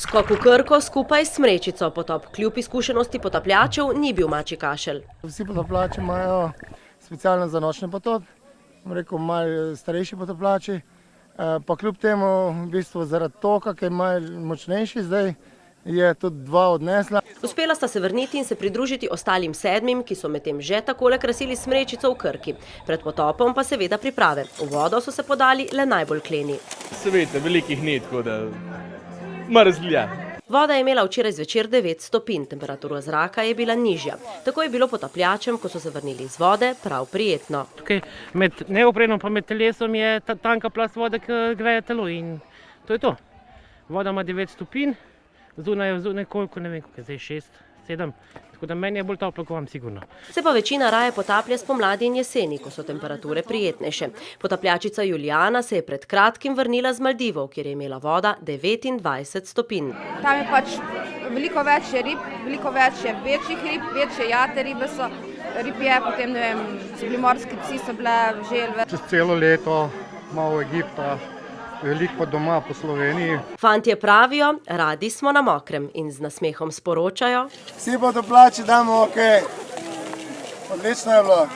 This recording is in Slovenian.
Skok v Krko skupaj s Smrečico. Potop kljub izkušenosti potapljačev ni bil mačji kašelj. Vsi potapljači imajo specialno za nočni potop, malo starejši potapljači, pa kljub temu v bistvu zaradi toka, ki je malo močnejši zdaj, je tudi 2 odnesla. Uspela sta se vrniti in se pridružiti ostalim 7, ki so medtem že takole krasili Smrečico v Krki. Pred potopom pa seveda priprave. V vodo so se podali le najbolj kleni. Seveda, velikih ni, tako da mrzlja. Voda je imela včeraj zvečer 9 stopinj, temperatura zraka je bila nižja. Tako je bilo potapljačem, ko so se vrnili iz vode, prav prijetno. Tukaj med neoprenom pa med telesom je ta tanka plast vode, ki greje telo in to je to. Voda ima 9 stopinj, zunaj je koliko, ne vem, koliko je zdaj 6, 7, tako da meni je bolj toplo, kot vam sigurno. Se pa večina raje potaplja spomladi in jeseni, ko so temperature prijetnejše. Potapljačica Julijana se je pred kratkim vrnila z Maldivov, kjer je imela voda 29 stopinj. Tam je pač veliko več rib, veliko več je večjih rib, večje jate ribe so, rib je, potem ne vem, so bili morski psi, so bile želve. Čez celo leto, malo Egipta, veliko doma po Sloveniji. Fantje pravijo, radi smo na mokrem in z nasmehom sporočajo. Vsi potapljači damo okej. Odlično je bilo.